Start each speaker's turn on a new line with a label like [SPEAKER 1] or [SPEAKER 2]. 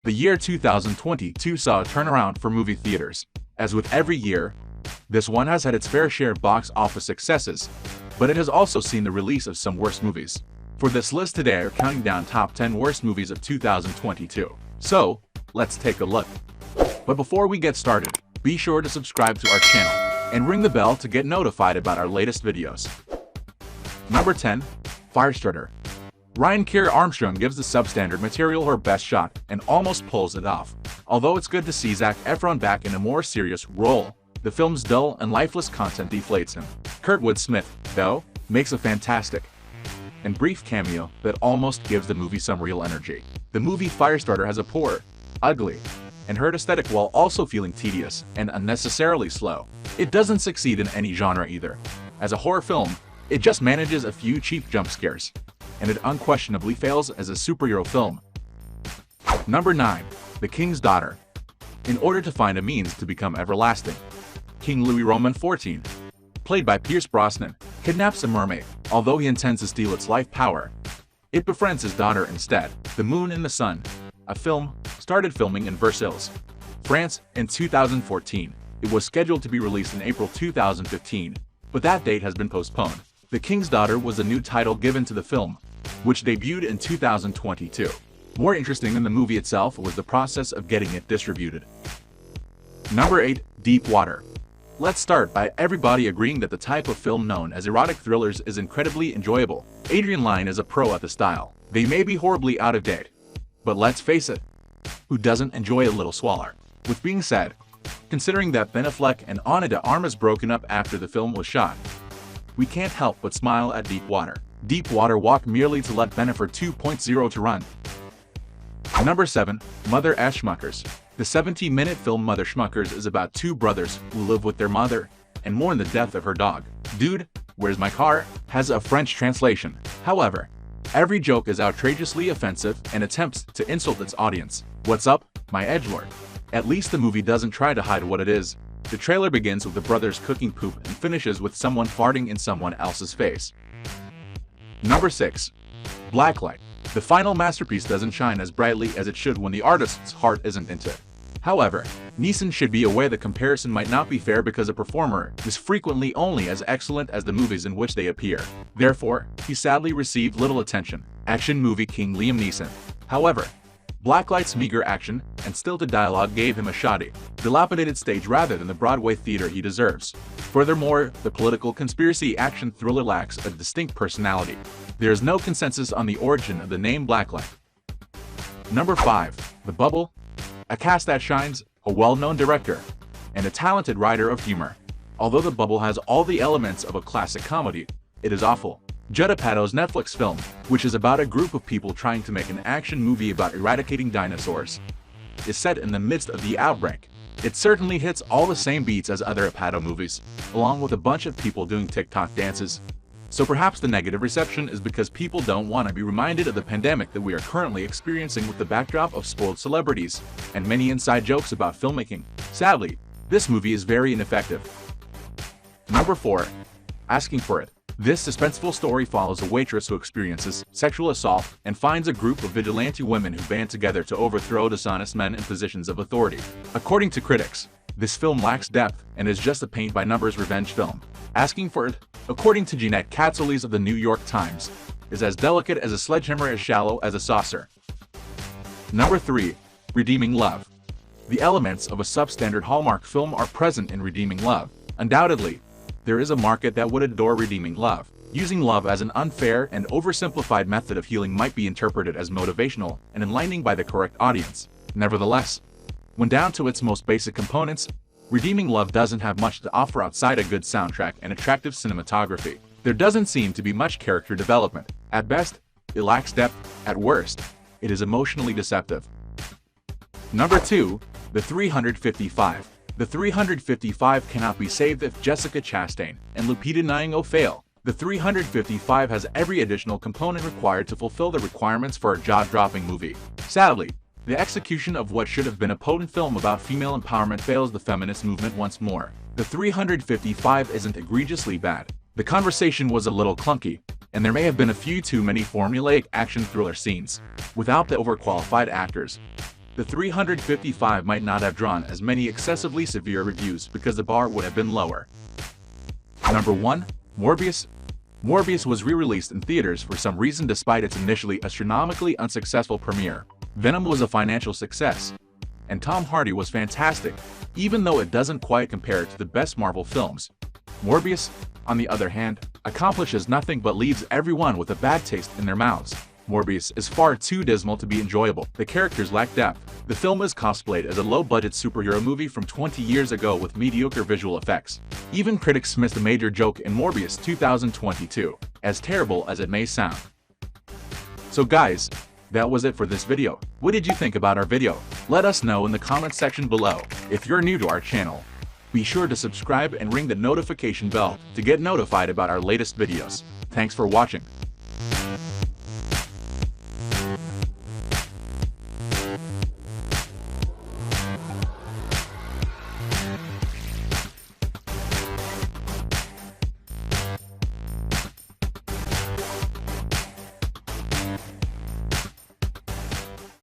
[SPEAKER 1] The year 2022 saw a turnaround for movie theaters. As with every year, this one has had its fair share of box office successes, but it has also seen the release of some worst movies. For this list today, we're counting down top 10 worst movies of 2022. So, let's take a look. But before we get started, be sure to subscribe to our channel and ring the bell to get notified about our latest videos. Number 10. Firestarter. Ryan Kier Armstrong gives the substandard material her best shot and almost pulls it off. Although it's good to see Zac Efron back in a more serious role, the film's dull and lifeless content deflates him. Kurtwood Smith, though, makes a fantastic and brief cameo that almost gives the movie some real energy. The movie Firestarter has a poor, ugly, and hurt aesthetic while also feeling tedious and unnecessarily slow. It doesn't succeed in any genre either. As a horror film, it just manages a few cheap jump scares, and it unquestionably fails as a superhero film. Number 9. The King's Daughter. In order to find a means to become everlasting, King Louis Roman XIV, played by Pierce Brosnan, kidnaps a mermaid. Although he intends to steal its life power, it befriends his daughter instead. The Moon and the Sun, a film, started filming in Versailles, France in 2014. It was scheduled to be released in April 2015, but that date has been postponed. The King's Daughter was a new title given to the film, which debuted in 2022. More interesting than the movie itself was the process of getting it distributed. Number 8. Deep Water. Let's start by everybody agreeing that the type of film known as erotic thrillers is incredibly enjoyable. Adrian Lyne is a pro at the style. They may be horribly out of date, but let's face it, who doesn't enjoy a little swaller? With being said, considering that Ben Affleck and Ana de Armas broken up after the film was shot, we can't help but smile at Deep Water. Deep Water walked merely to let Bennifer 2.0 to run. Number 7. Mother S. Schmuckers. The 70-minute film Mother Schmuckers is about two brothers who live with their mother and mourn the death of her dog. Dude, Where's My Car? Has a French translation. However, every joke is outrageously offensive and attempts to insult its audience. What's up, my edgelord? At least the movie doesn't try to hide what it is. The trailer begins with the brothers cooking poop and finishes with someone farting in someone else's face. Number 6. Blacklight. The final masterpiece doesn't shine as brightly as it should when the artist's heart isn't into it. However, Neeson should be aware the comparison might not be fair because a performer is frequently only as excellent as the movies in which they appear. Therefore, he sadly received little attention. Action movie king Liam Neeson. However, Blacklight's meager action and stilted dialogue gave him a shoddy, dilapidated stage rather than the Broadway theater he deserves. Furthermore, the political conspiracy action thriller lacks a distinct personality. There is no consensus on the origin of the name Blacklight. Number 5. The Bubble. A cast that shines, a well-known director, and a talented writer of humor. Although The Bubble has all the elements of a classic comedy, it is awful. Judd Apatow's Netflix film, which is about a group of people trying to make an action movie about eradicating dinosaurs, is set in the midst of the outbreak. It certainly hits all the same beats as other Apatow movies, along with a bunch of people doing TikTok dances. So perhaps the negative reception is because people don't want to be reminded of the pandemic that we are currently experiencing with the backdrop of spoiled celebrities and many inside jokes about filmmaking. Sadly, this movie is very ineffective. Number 4. Asking for It. This suspenseful story follows a waitress who experiences sexual assault and finds a group of vigilante women who band together to overthrow dishonest men in positions of authority. According to critics, this film lacks depth and is just a paint-by-numbers revenge film. Asking for It, according to Jeanette Katsolis of the New York Times, is as delicate as a sledgehammer, as shallow as a saucer. Number 3. Redeeming Love. The elements of a substandard Hallmark film are present in Redeeming Love. Undoubtedly, there is a market that would adore redeeming love. Using love as an unfair and oversimplified method of healing might be interpreted as motivational and enlightening by the correct audience. Nevertheless, when down to its most basic components, Redeeming Love doesn't have much to offer outside a good soundtrack and attractive cinematography. There doesn't seem to be much character development. At best, it lacks depth. At worst, it is emotionally deceptive. Number 2. The 355. The 355 cannot be saved if Jessica Chastain and Lupita Nyong'o fail. The 355 has every additional component required to fulfill the requirements for a jaw-dropping movie. Sadly, the execution of what should have been a potent film about female empowerment fails the feminist movement once more. The 355 isn't egregiously bad. The conversation was a little clunky, and there may have been a few too many formulaic action thriller scenes, without the overqualified actors. The 355 might not have drawn as many excessively severe reviews because the bar would have been lower. Number 1. Morbius. Morbius was re-released in theaters for some reason despite its initially astronomically unsuccessful premiere. Venom was a financial success, and Tom Hardy was fantastic, even though it doesn't quite compare to the best Marvel films. Morbius, on the other hand, accomplishes nothing but leaves everyone with a bad taste in their mouths. Morbius is far too dismal to be enjoyable. The characters lack depth. The film is cosplayed as a low-budget superhero movie from 20 years ago with mediocre visual effects. Even critics missed a major joke in Morbius 2022, as terrible as it may sound. So guys, that was it for this video. What did you think about our video? Let us know in the comment section below. If you're new to our channel, be sure to subscribe and ring the notification bell to get notified about our latest videos. Thanks for watching.